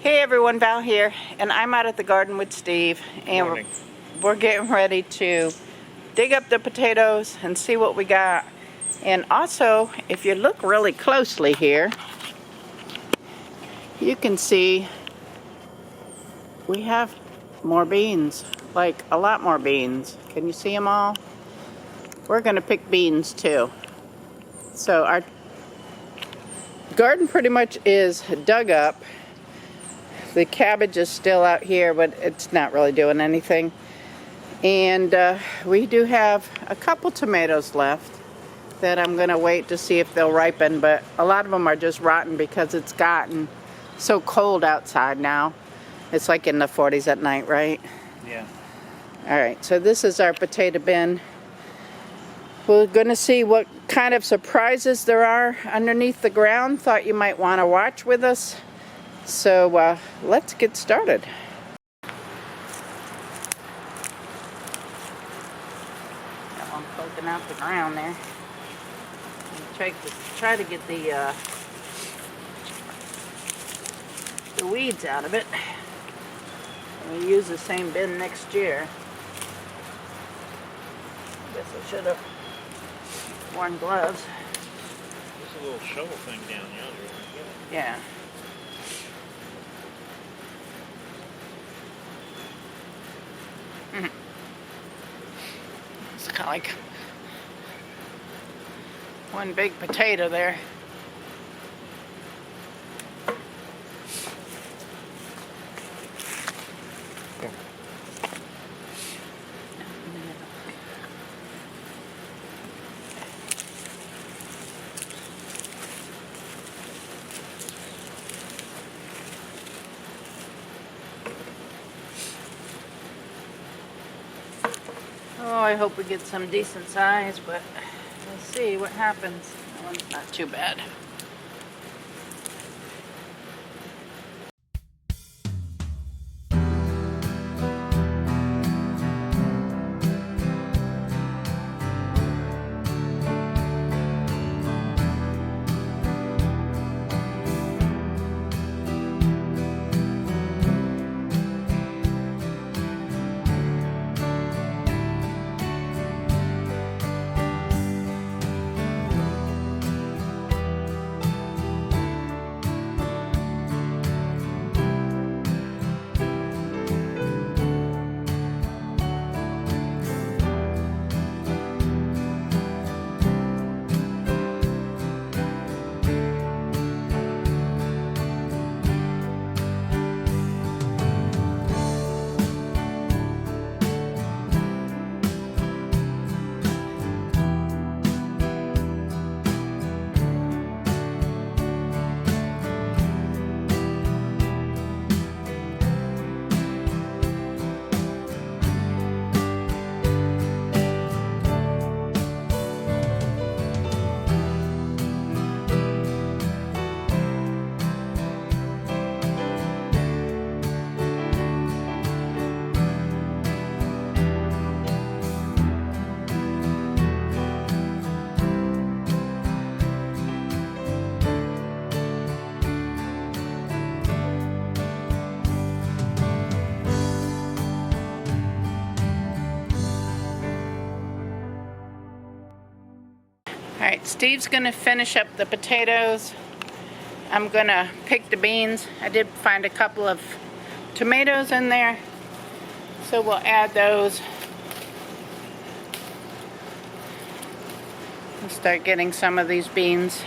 Hey everyone, Val here, and I'm out at the garden with Steve, and we're getting ready to dig up the potatoes and see what we got. And also, if you look really closely here, you can see we have more beans, like a lot more beans. Can you see them all? We're gonna pick beans too. So our garden pretty much is dug up. The cabbage is still out here, but it's not really doing anything. And we do have a couple tomatoes left that I'm going to wait to see if they'll ripen, but a lot of them are just rotten because it's gotten so cold outside now. It's like in the 40s at night, right? Yeah. Alright, so this is our potato bin. We're going to see what kind of surprises there are underneath the ground. Thought you might want to watch with us. So let's get started. Got one poking out the ground there. Try to get the weeds out of it. We'll use the same bin next year. Guess I should have worn gloves. There's a little shovel thing down yonder. Yeah. It's kind of like one big potato there. Oh, I hope we get some decent size, but we'll see what happens. That one's not too bad. Alright, Steve's going to finish up the potatoes. I'm going to pick the beans. I did find a couple of tomatoes in there, so we'll add those. We'll start getting some of these beans.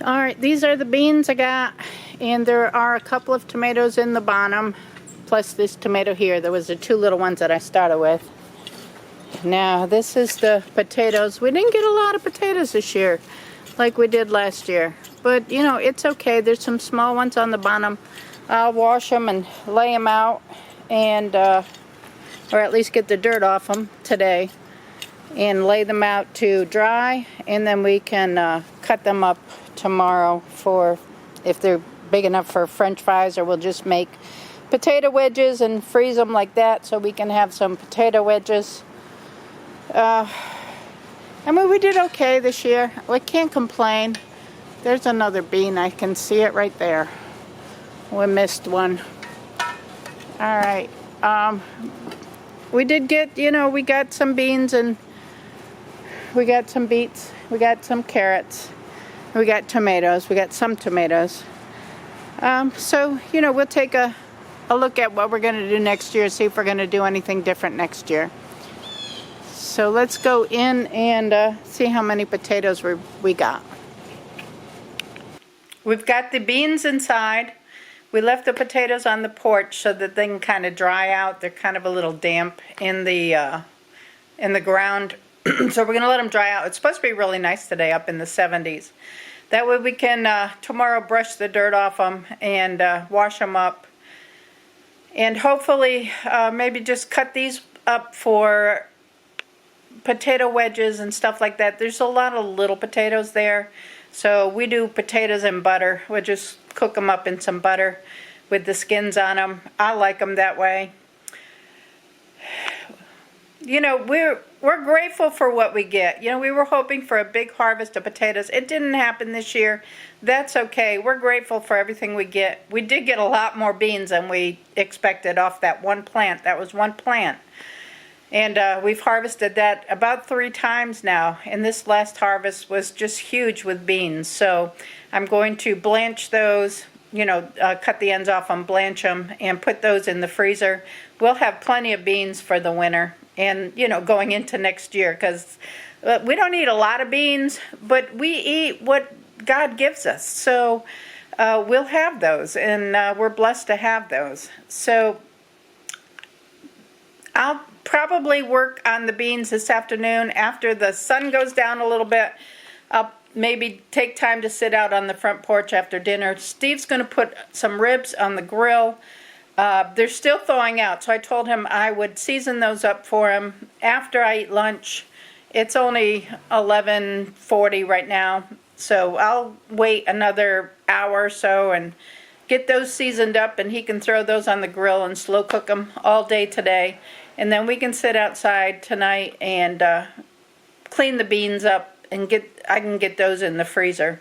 Alright, these are the beans I got, and there are a couple of tomatoes in the bottom, plus this tomato here. There was the two little ones that I started with. Now, this is the potatoes. We didn't get a lot of potatoes this year like we did last year. But, you know, it's okay. There's some small ones on the bottom. I'll wash them and lay them out, and or at least get the dirt off them today, and lay them out to dry, and then we can cut them up tomorrow for, if they're big enough for French fries, or we'll just make potato wedges and freeze them like that so we can have some potato wedges. I mean, we did okay this year. We can't complain. There's another bean. I can see it right there. We missed one. All right. We did get, you know, we got some beans, and we got some beets. We got some carrots. We got tomatoes. We got some tomatoes. So, you know, we'll take a look at what we're going to do next year, see if we're going to do anything different next year. So let's go in and see how many potatoes we got. We've got the beans inside. We left the potatoes on the porch so that they can kind of dry out. They're kind of a little damp in the ground. So we're going to let them dry out. It's supposed to be really nice today, up in the 70s. That way we can tomorrow brush the dirt off them and wash them up. And hopefully maybe just cut these up for potato wedges and stuff like that. There's a lot of little potatoes there. So we do potatoes and butter. We'll just cook them up in some butter with the skins on them. I like them that way. You know, we're grateful for what we get. You know, we were hoping for a big harvest of potatoes. It didn't happen this year. That's okay. We're grateful for everything we get. We did get a lot more beans than we expected off that one plant. That was one plant. And we've harvested that about 3 times now. And this last harvest was just huge with beans. So I'm going to blanch those, you know, cut the ends off them, blanch them, and put those in the freezer. We'll have plenty of beans for the winter and, you know, going into next year, because we don't eat a lot of beans, but we eat what God gives us. So we'll have those, and we're blessed to have those. So I'll probably work on the beans this afternoon after the sun goes down a little bit. I'll maybe take time to sit out on the front porch after dinner. Steve's going to put some ribs on the grill. They're still thawing out, so I told him I would season those up for him after I eat lunch. It's only 11:40 right now, so I'll wait another hour or so and get those seasoned up, and he can throw those on the grill and slow cook them all day today. And then we can sit outside tonight and clean the beans up, and I can get those in the freezer.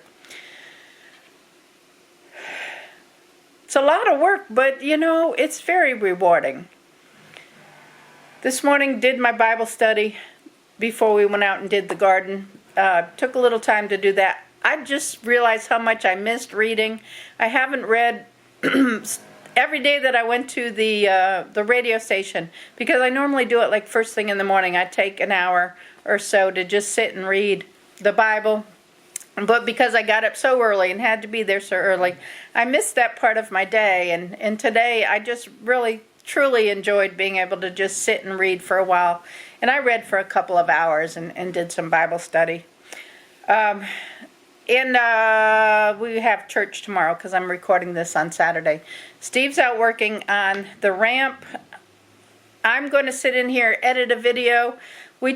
It's a lot of work, but you know, it's very rewarding. This morning did my Bible study before we went out and did the garden. Took a little time to do that. I just realized how much I missed reading. I haven't read every day that I went to the radio station, because I normally do it like first thing in the morning. I take an hour or so to just sit and read the Bible. But because I got up so early and had to be there so early, I missed that part of my day. And today I just really, truly enjoyed being able to just sit and read for a while. And I read for a couple of hours and did some Bible study. And we have church tomorrow because I'm recording this on Saturday. Steve's out working on the ramp. I'm going to sit in here, edit a video. I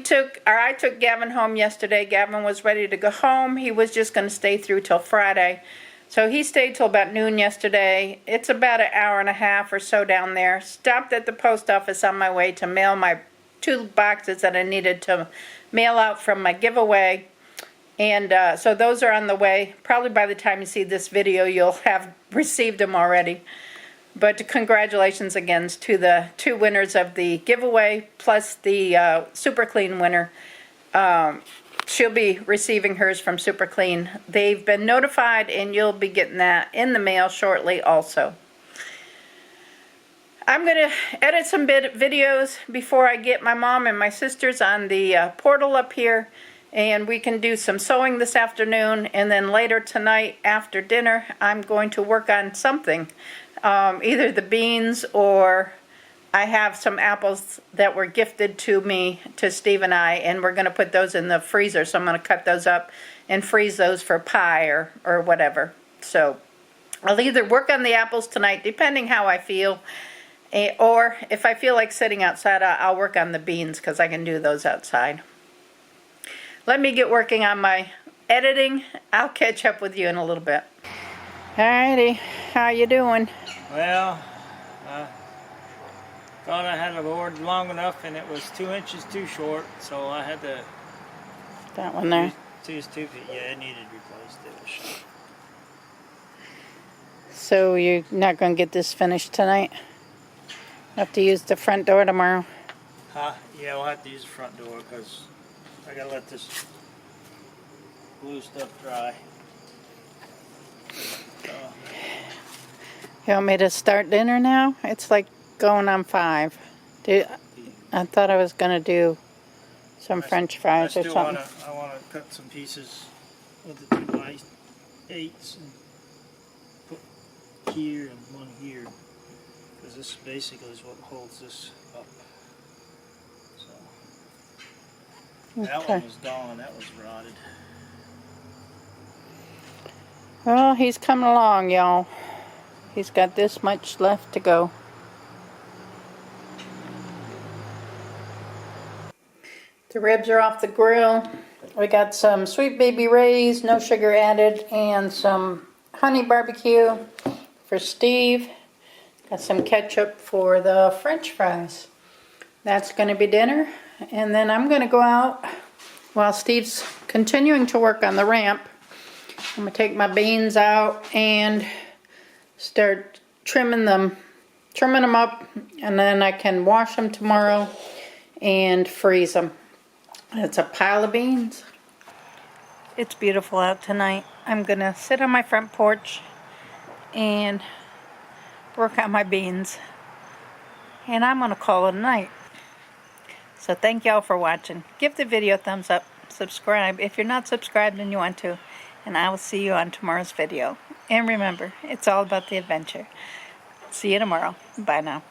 took Gavin home yesterday. Gavin was ready to go home. He was just going to stay through till Friday. So he stayed till about noon yesterday. It's about an hour and a half or so down there. Stopped at the post office on my way to mail my 2 boxes that I needed to mail out from my giveaway. And so those are on the way. Probably by the time you see this video, you'll have received them already. But congratulations again to the 2 winners of the giveaway, plus the Super Clean winner. She'll be receiving hers from Super Clean. They've been notified, and you'll be getting that in the mail shortly also. I'm going to edit some videos before I get my mom and my sisters on the portal up here. And we can do some sewing this afternoon, and then later tonight after dinner I'm going to work on something. Either the beans or I have some apples that were gifted to me, to Steve and I, and we're going to put those in the freezer. So I'm going to cut those up and freeze those for pie or whatever. So I'll either work on the apples tonight, depending how I feel, or if I feel like sitting outside, I'll work on the beans because I can do those outside. Let me get working on my editing. I'll catch up with you in a little bit. Alrighty, how you doing? Well, thought I had a board long enough and it was 2 inches too short, so I had to That one there. use 2 feet. Yeah, it needed replaced. It was shot. So you're not going to get this finished tonight? Have to use the front door tomorrow. Yeah, we'll have to use the front door because I gotta let this blue stuff dry. You want me to start dinner now? It's like going on 5. I thought I was going to do some French fries or something. I want to cut some pieces of the 2x8s and put here and one here, because this basically is what holds this up. So that one was gone. That was rotted. Well, he's coming along, y'all. He's got this much left to go. The ribs are off the grill. We got some Sweet Baby Ray's, no sugar added, and some honey barbecue for Steve. Got some ketchup for the French fries. That's going to be dinner. And then I'm going to go out while Steve's continuing to work on the ramp. I'm going to take my beans out and start trimming them up, and then I can wash them tomorrow and freeze them. It's a pile of beans. It's beautiful out tonight. I'm going to sit on my front porch and work on my beans. And I'm going to call it a night. So thank y'all for watching. Give the video a thumbs up. Subscribe if you're not subscribed and you want to. And I will see you on tomorrow's video. And remember, it's all about the adventure. See you tomorrow. Bye now.